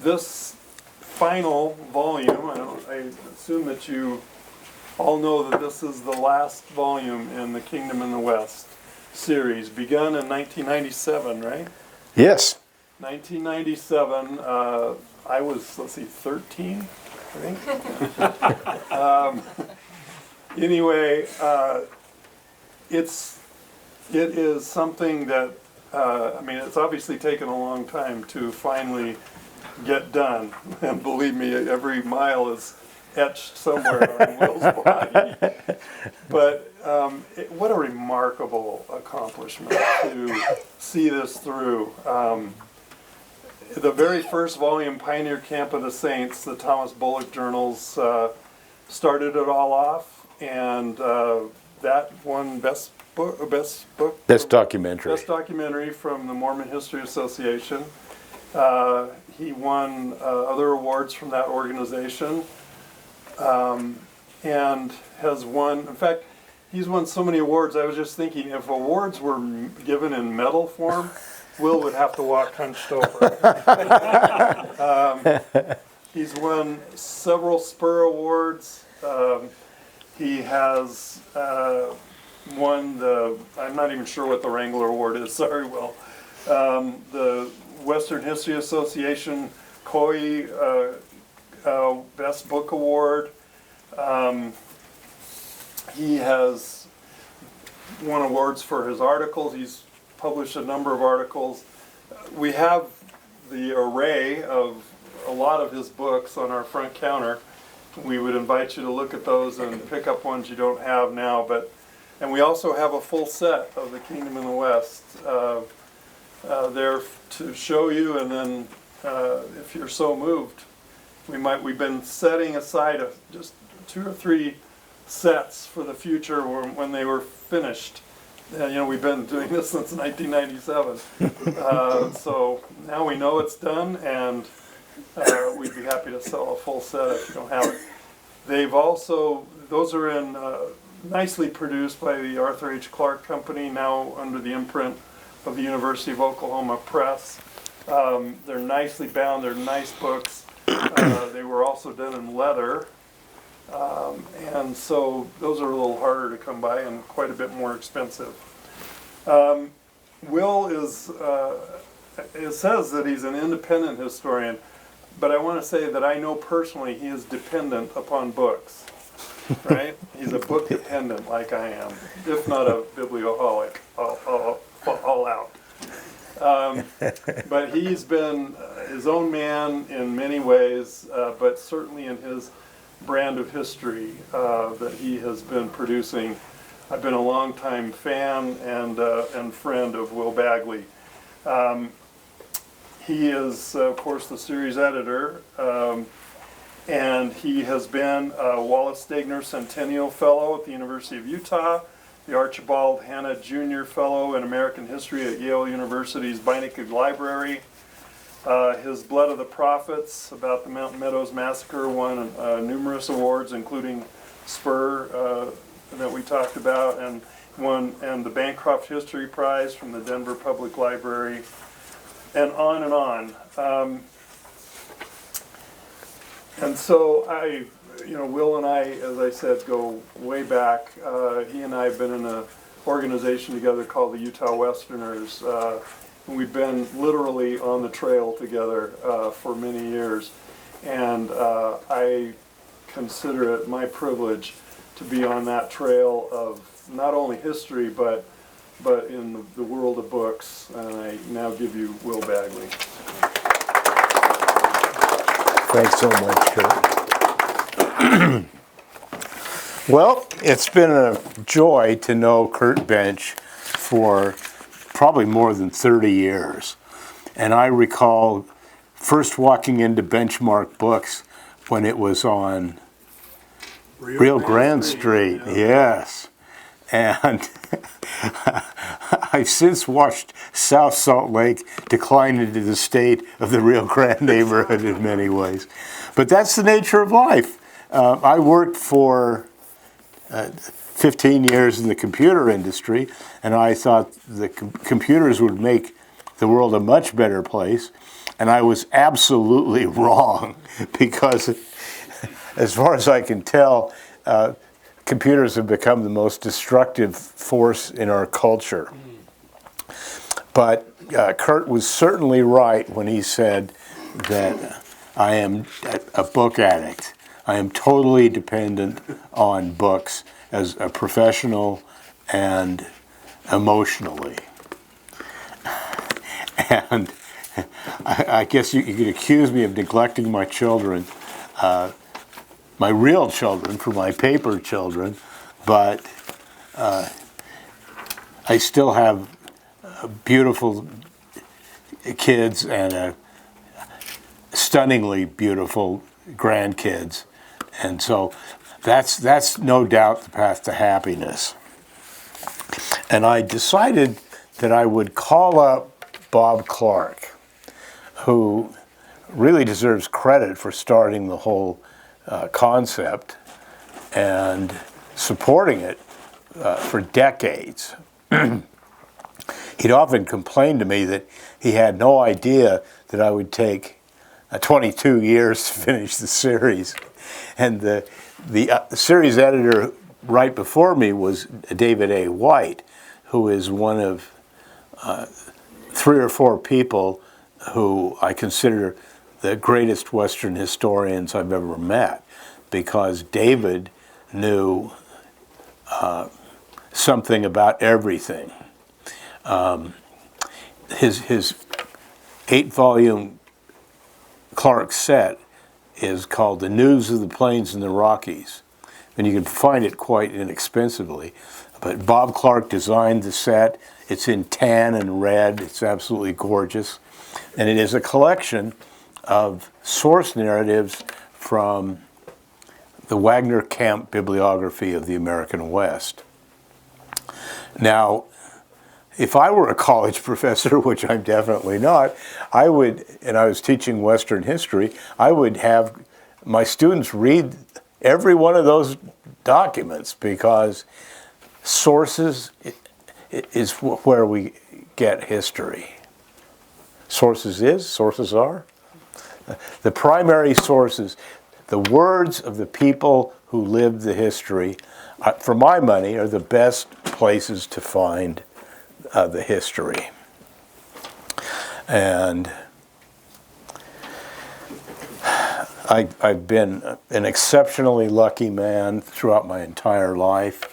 this final volume, I assume that you all know that this is the last volume in the Kingdom in the West series, begun in 1997, right? Yes. 1997, I was, let's see, 13, I think. Anyway, it is something that, I mean, it's obviously taken a long time to finally get done. And believe me, every mile is etched somewhere on Will's body. But what a remarkable accomplishment to see this through. The very first volume, Pioneer Camp of the Saints, the Thomas Bullock journals, started it all off, and that won best documentary from the Mormon History Association. He won other awards from that organization, and has won, in fact, he's won so many awards. I was just thinking, if awards were given in medal form, Will would have to walk hunched over. He's won several Spur Awards. He has won the, I'm not even sure what the Wrangler Award is, sorry, Will. The Western History Association 𝘞𝘠𝘪 Best Book Award. He has won awards for his articles. He's published a number of articles. We have the array of a lot of his books on our front counter. We would invite you to look at those and pick up ones you don't have now. And we also have a full set of the Kingdom in the West there to show you. And then, if you're so moved, we've been setting aside just 2 or 3 sets for the future when they were finished. We've been doing this since 1997. So now we know it's done, and we'd be happy to sell a full set if you don't have it. Those are in nicely produced by the Arthur H. Clarke Company, now under the imprint of the University of Oklahoma Press. They're nicely bound, they're nice books. They were also done in leather. And so those are a little harder to come by and quite a bit more expensive. Will is, it says that he's an independent historian, but I want to say that I know personally he is dependent upon books, right? He's a book dependent like I am, if not a biblioholic, all out. But he's been his own man in many ways, but certainly in his brand of history that he has been producing. I've been a longtime fan and friend of Will Bagley. He is, of course, the series editor, and he has been a Wallace Stegner Centennial Fellow at the University of Utah, the Archibald Hanna Jr. Fellow in American History at Yale University's Beinecke Library. His Blood of the Prophets about the Mountain Meadows Massacre won numerous awards, including Spur that we talked about, and the Bancroft History Prize from the Denver Public Library, and on and on. And so Will and I, as I said, go way back. He and I have been in an organization together called the Utah Westerners. We've been literally on the trail together for many years, and I consider it my privilege to be on that trail of not only history but in the world of books. And I now give you Will Bagley. Thanks so much, Kurt. Well, it's been a joy to know Kurt Bench for probably more than 30 years. And I recall first walking into Benchmark Books when it was on Rio Grande Street. Yes. And I've since watched South Salt Lake decline into the state of the Rio Grande neighborhood in many ways. But that's the nature of life. I worked for 15 years in the computer industry, and I thought the computers would make the world a much better place. and I was absolutely wrong, because as far as I can tell, computers have become the most destructive force in our culture. But Kurt was certainly right when he said that I am a book addict. I am totally dependent on books as a professional and emotionally. And I guess you could accuse me of neglecting my children, my real children, for my paper children, but I still have beautiful kids and stunningly beautiful grandkids, and so that's no doubt the path to happiness. And I decided that I would call up Bob Clark, who really deserves credit for starting the whole concept and supporting it for decades. He'd often complained to me that he had no idea that I would take 22 years to finish the series. And the series editor right before me was David A. White, who is one of 3 or 4 people who I consider the greatest Western historians I've ever met, because David knew something about everything. His 8-volume Clark set is called The News of the Plains and the Rockies, and you can find it quite inexpensively. But Bob Clark designed the set. It's in tan and red. It's absolutely gorgeous. And it is a collection of source narratives from the Wagner-Camp bibliography of the American West. Now, if I were a college professor, which I'm definitely not, I would, and I was teaching Western history, I would have my students read every one of those documents, because sources is where we get history. Sources are. The primary sources, the words of the people who lived the history, for my money, are the best places to find the history. And I've been an exceptionally lucky man throughout my entire life.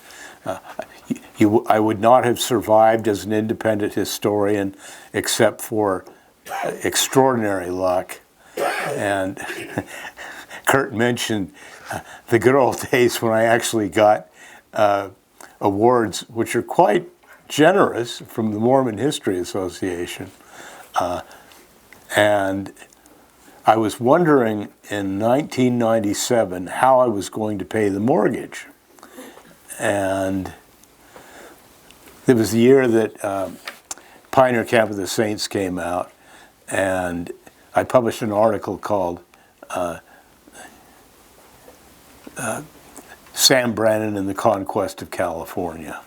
I would not have survived as an independent historian except for extraordinary luck. And Kurt mentioned the good old days when I actually got awards, which are quite generous, from the Mormon History Association. And I was wondering in 1997 how I was going to pay the mortgage. And it was the year that Pioneer Camp of the Saints came out, and I published an article called Sam Brannan and the Conquest of California.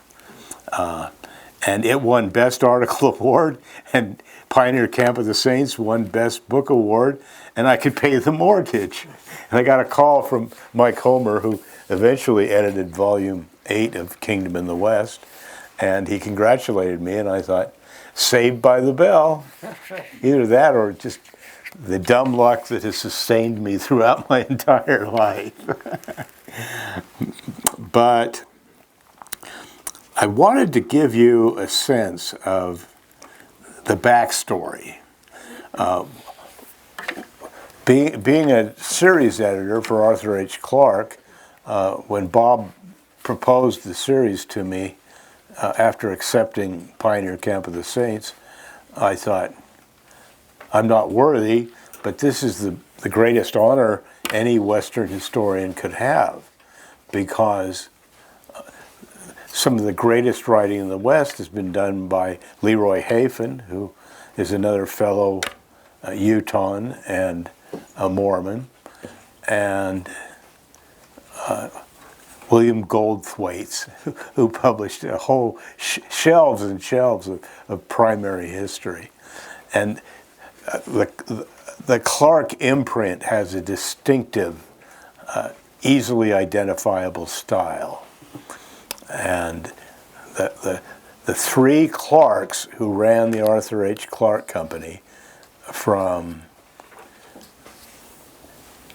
And it won Best Article Award, and Pioneer Camp of the Saints won Best Book Award, and I could pay the mortgage. And I got a call from Mike Homer, who eventually edited Volume 8 of Kingdom in the West, and he congratulated me, and I thought, saved by the bell. Either that or just the dumb luck that has sustained me throughout my entire life. But I wanted to give you a sense of the backstory. Being a series editor for Arthur H. Clarke, when Bob proposed the series to me after accepting Pioneer Camp of the Saints, I thought, I'm not worthy, but this is the greatest honor any Western historian could have, because some of the greatest writing in the West has been done by Leroy Hafen, who is another fellow Utahn and a Mormon, and William Goldthwait, who published a whole shelves and shelves of primary history. And the Clark imprint has a distinctive, easily identifiable style. And the three Clarks who ran the Arthur H. Clarke Company from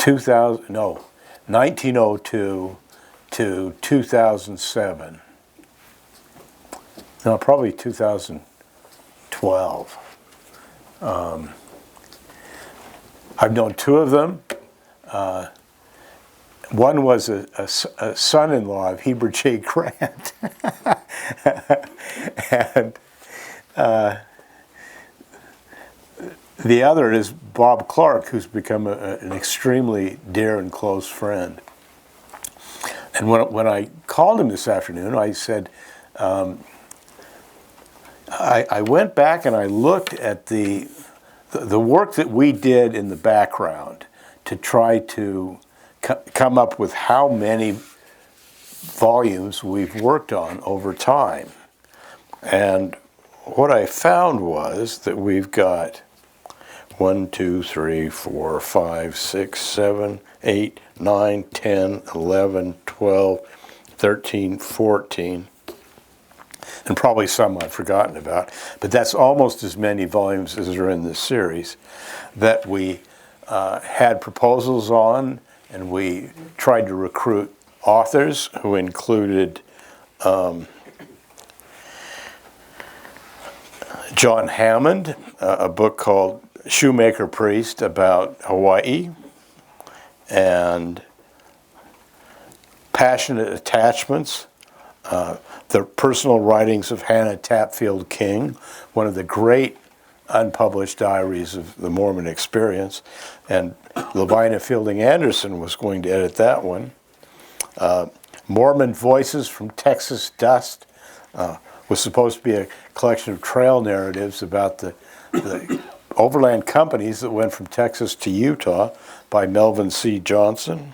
1902 to 2007. No, probably 2012. I've known two of them. One was a son-in-law of Heber J. Grant. And the other is Bob Clark, who's become an extremely dear and close friend. And when I called him this afternoon, I said, I went back and I looked at the work that we did in the background to try to come up with how many volumes we've worked on over time. And what I found was that we've got 1, 2, 3, 4, 5, 6, 7, 8, 9, 10, 11, 12, 13, 14, and probably some I've forgotten about, but that's almost as many volumes as are in this series that we had proposals on, and we tried to recruit authors who included John Hammond, a book called Shoemaker Priest about Hawaii, and Passionate Attachments, the personal writings of Hannah Tapfield King, one of the great unpublished diaries of the Mormon experience, and Lavina Fielding Anderson was going to edit that one. Mormon Voices from Texas Dust was supposed to be a collection of trail narratives about the overland companies that went from Texas to Utah by Melvin C. Johnson.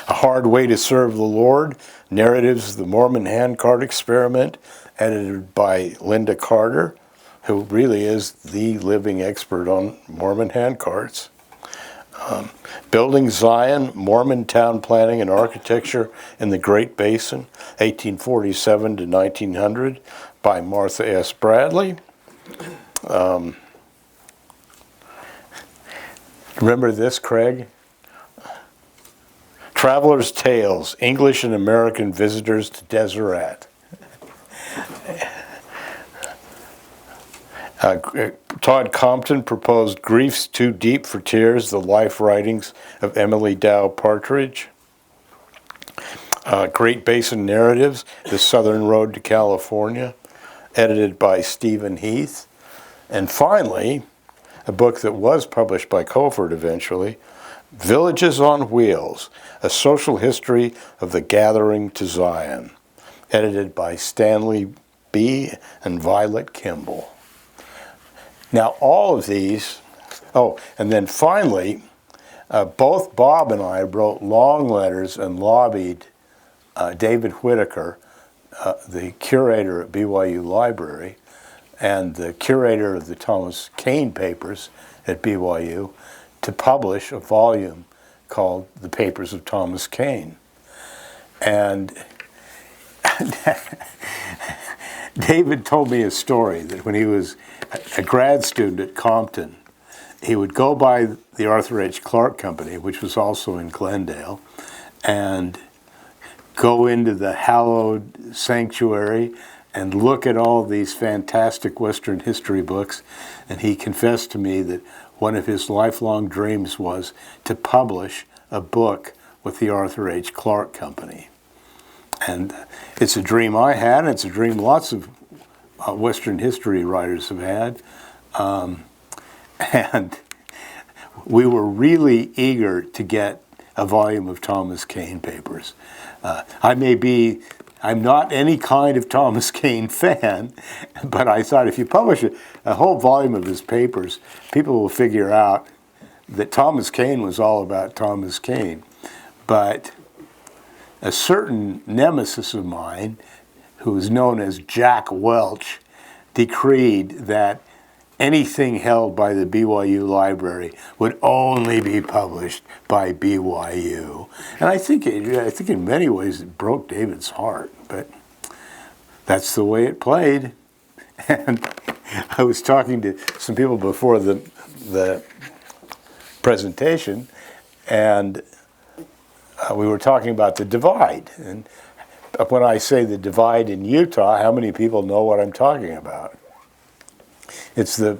A Hard Way to Serve the Lord, Narratives of the Mormon Handcart Experiment, edited by Linda Carter, who really is the living expert on Mormon handcarts. Building Zion, Mormon Town Planning and Architecture in the Great Basin, 1847 to 1900, by Martha S. Bradley. Remember this, Craig? Traveler's Tales, English and American Visitors to Deseret. Todd Compton proposed Griefs Too Deep for Tears, the life writings of Emily Dow Partridge. Great Basin Narratives, The Southern Road to California, edited by Stephen Heath. And finally, a book that was published by Cofford eventually, Villages on Wheels, A Social History of the Gathering to Zion, edited by Stanley B. and Violet Kimball. Now, all of these, and then finally, both Bob and I wrote long letters and lobbied David Whitaker, the curator at BYU Library, and the curator of the Thomas Kane papers at BYU, to publish a volume called The Papers of Thomas Kane. And David told me a story that when he was a grad student at Compton, he would go by the Arthur H. Clarke Company, which was also in Glendale, and go into the hallowed sanctuary and look at all these fantastic Western history books. And he confessed to me that one of his lifelong dreams was to publish a book with the Arthur H. Clarke Company. And it's a dream I had, and it's a dream lots of Western history writers have had. And we were really eager to get a volume of Thomas Kane papers. I'm not any kind of Thomas Kane fan, but I thought if you publish a whole volume of his papers, people will figure out that Thomas Kane was all about Thomas Kane. But a certain nemesis of mine, who is known as Jack Welch, decreed that anything held by the BYU library would only be published by BYU. And I think in many ways it broke David's heart, but that's the way it played. And I was talking to some people before the presentation, and we were talking about the divide. And when I say the divide in Utah, how many people know what I'm talking about? It's the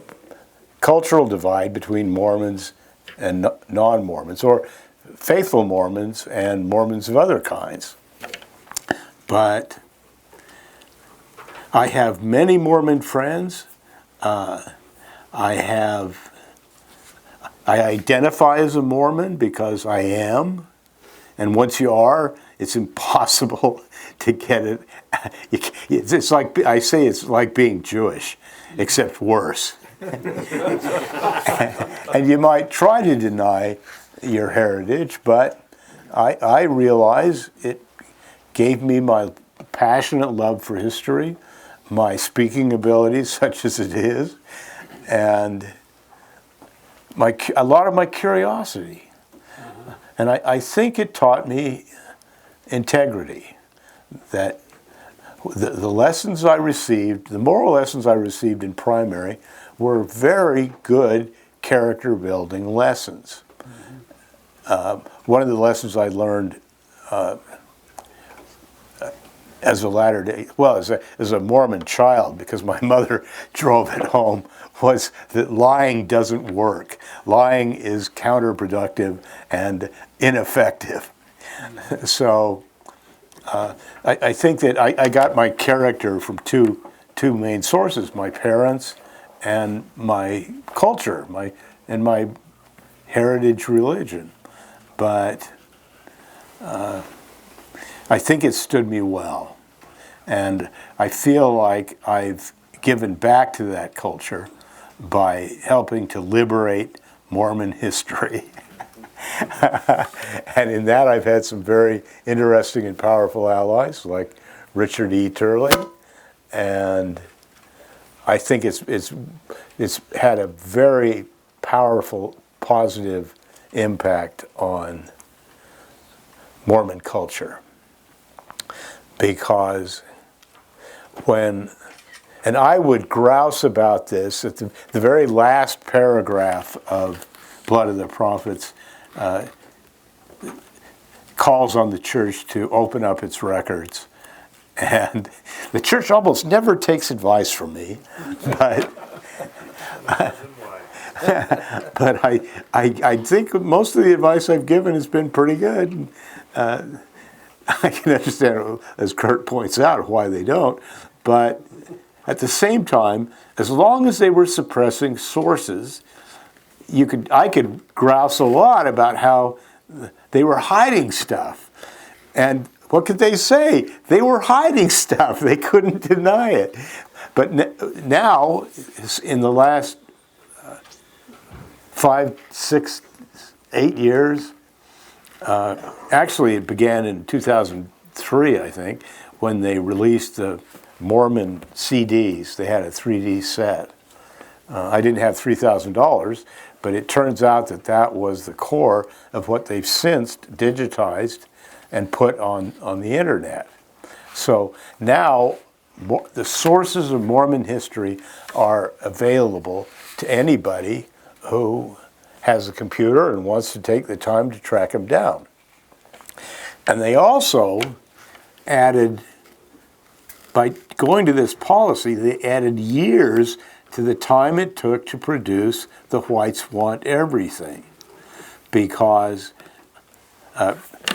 cultural divide between Mormons and non-Mormons, or faithful Mormons and Mormons of other kinds. But I have many Mormon friends. I identify as a Mormon because I am. And once you are, it's impossible to get it. It's like, I say, it's like being Jewish, except worse. And you might try to deny your heritage, but I realize it gave me my passionate love for history, my speaking abilities, such as it is, and a lot of my curiosity. And I think it taught me integrity, that the lessons I received, the moral lessons I received in primary, were very good character building lessons. One of the lessons I learned as a Mormon child, because my mother drove it home, was that lying doesn't work. Lying is counterproductive and ineffective. So I think that I got my character from two main sources: my parents and my culture, my heritage religion. But I think it stood me well. And I feel like I've given back to that culture by helping to liberate Mormon history. And in that, I've had some very interesting and powerful allies, like Richard E. Turley. And I think it's had a very powerful, positive impact on Mormon culture. Because and I would grouse about this at the very last paragraph of Blood of the Prophets, calls on the church to open up its records. And the church almost never takes advice from me, but but I think most of the advice I've given has been pretty good. I can understand, as Kurt points out, why they don't. But at the same time, as long as they were suppressing sources, I could grouse a lot about how they were hiding stuff. And what could they say? They were hiding stuff. They couldn't deny it. But now, in the last 5, 6, 8 years, actually it began in 2003, I think, when they released the Mormon CDs. They had a 3D set. I didn't have $3,000, but it turns out that was the core of what they've since digitized and put on the internet. So now the sources of Mormon history are available to anybody who has a computer and wants to take the time to track them down. And they also added, by going to this policy, they added years to the time it took to produce The Whites Want Everything, because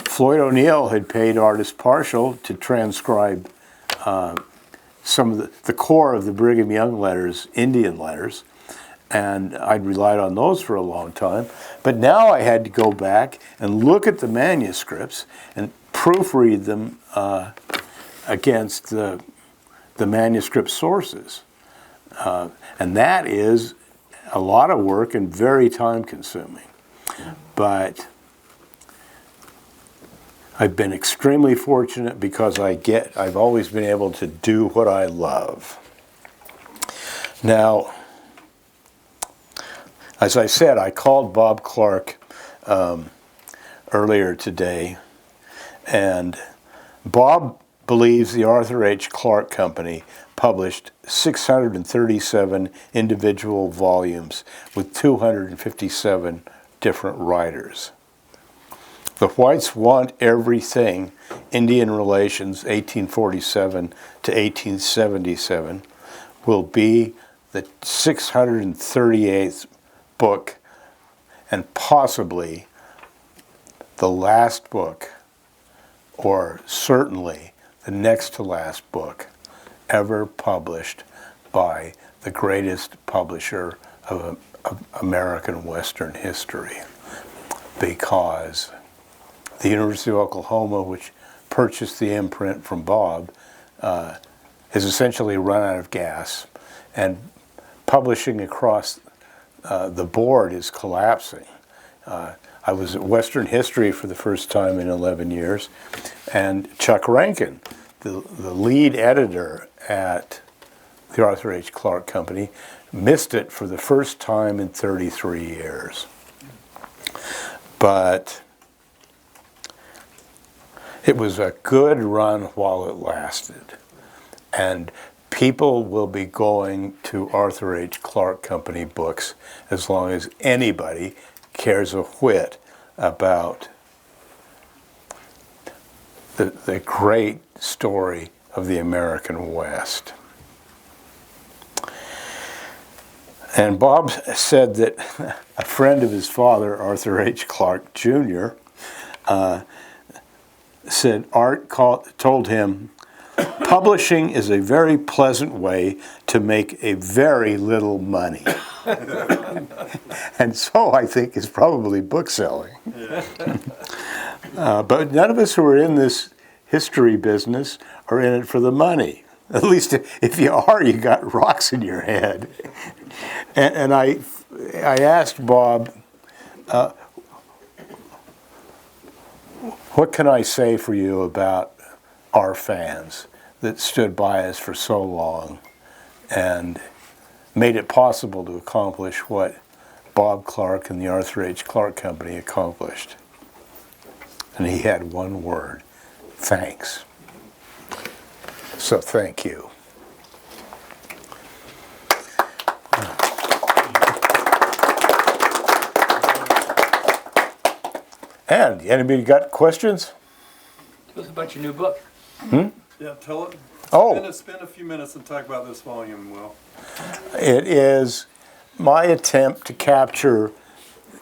Floyd O'Neill had paid Artist Partial to transcribe some of the core of the Brigham Young letters, Indian letters, and I'd relied on those for a long time. But now I had to go back and look at the manuscripts and proofread them against the manuscript sources. And that is a lot of work and very time-consuming. But I've been extremely fortunate because I've always been able to do what I love. Now, As I said, I called Bob Clark earlier today, and Bob believes the Arthur H. Clarke Company published 637 individual volumes with 257 different writers. The Whites Want Everything, Indian Relations, 1847 to 1877, will be the 638th book and possibly the last book, or certainly the next to last book, ever published by the greatest publisher of American Western history, because the University of Oklahoma, which purchased the imprint from Bob, has essentially run out of gas, and publishing across the board is collapsing. I was at Western History for the first time in 11 years, and Chuck Rankin, the lead editor at the Arthur H. Clarke Company, missed it for the first time in 33 years. But it was a good run while it lasted. And people will be going to Arthur H. Clarke Company books as long as anybody cares a whit about the great story of the American West. And Bob said that a friend of his father, Arthur H. Clarke Jr., said Art told him, "Publishing is a very pleasant way to make a very little money." And so I think is probably bookselling. But none of us who are in this history business are in it for the money. At least if you are, you got rocks in your head. And I asked Bob, what can I say for you about our fans that stood by us for so long and made it possible to accomplish what Bob Clark and the Arthur H. Clarke Company accomplished? And he had one word: thanks. So thank you. And anybody got questions? Tell us about your new book. Yeah, tell it. Oh. Spend a few minutes and talk about this volume, Will. It is my attempt to capture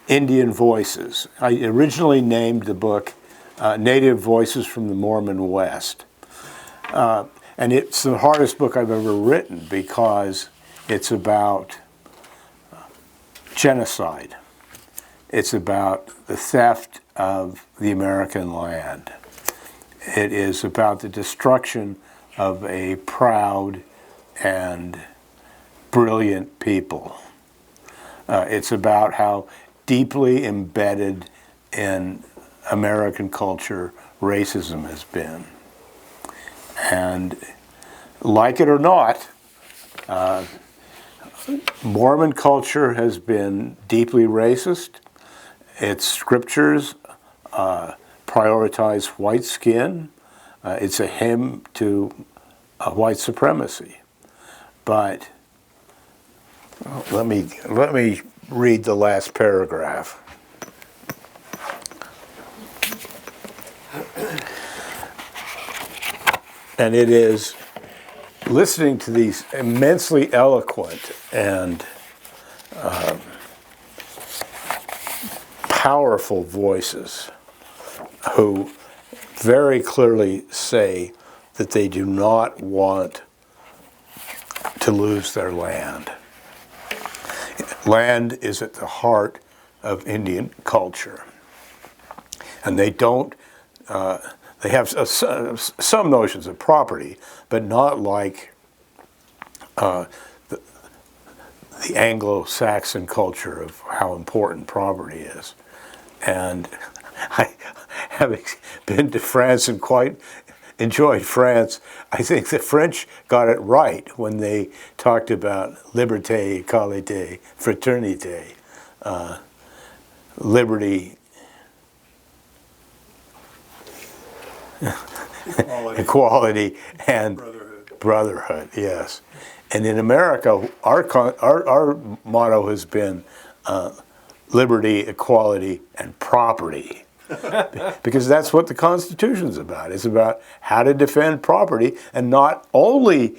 Indian voices. I originally named the book Native Voices from the Mormon West. And it's the hardest book I've ever written because it's about genocide. It's about the theft of the American land. It is about the destruction of a proud and brilliant people. It's about how deeply embedded in American culture racism has been. And like it or not, Mormon culture has been deeply racist. Its scriptures prioritize white skin. It's a hymn to white supremacy. But let me read the last paragraph. And it is listening to these immensely eloquent and powerful voices who very clearly say that they do not want to lose their land. Land is at the heart of Indian culture. And they don't, they have some notions of property, but not like the Anglo-Saxon culture of how important property is. And I, having been to France and quite enjoyed France, I think the French got it right when they talked about liberté, égalité, fraternité, liberty, equality, and brotherhood. Yes. And in America, our motto has been liberty, equality, and property. Because that's what the Constitution's about. It's about how to defend property, and not only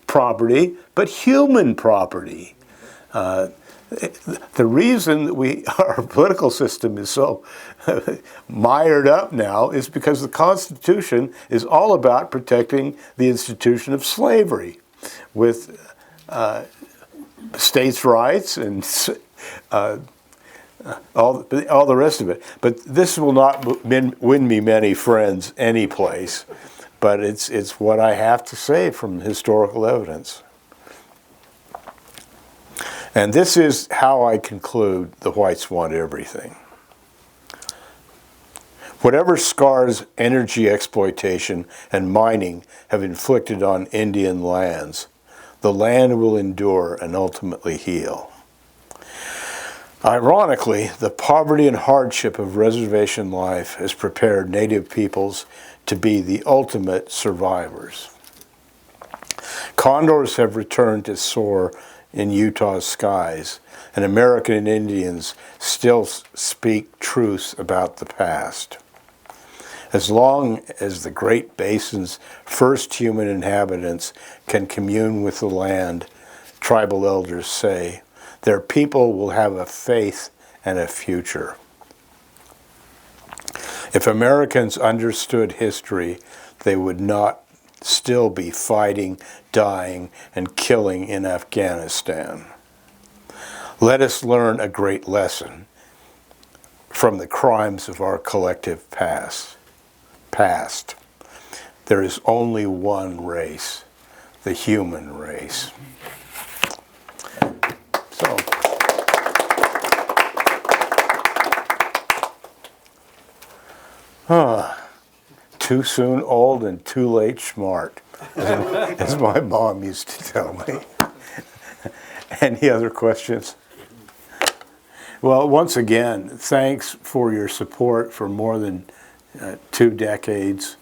property, but human property. The reason that our political system is so mired up now is because the Constitution is all about protecting the institution of slavery, with states' rights and all the rest of it. But this will not win me many friends any place. But it's what I have to say from historical evidence. And this is how I conclude the whites want everything. Whatever scars energy exploitation and mining have inflicted on Indian lands, the land will endure and ultimately heal. Ironically, the poverty and hardship of reservation life has prepared Native peoples to be the ultimate survivors. Condors have returned to soar in Utah's skies, and American Indians still speak truths about the past. As long as the Great Basin's first human inhabitants can commune with the land, tribal elders say, their people will have a faith and a future. If Americans understood history, they would not still be fighting, dying, and killing in Afghanistan. Let us learn a great lesson from the crimes of our collective past. There is only one race, the human race. So, too soon old and too late smart, as my mom used to tell me. Any other questions? Well, once again, thanks for your support for more than 2 decades.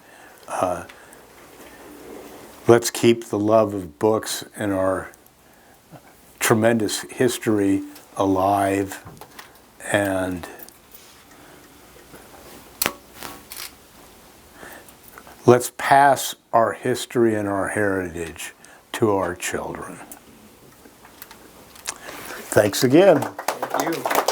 Let's keep the love of books and our tremendous history alive, and let's pass our history and our heritage to our children. Thanks again. Thank you.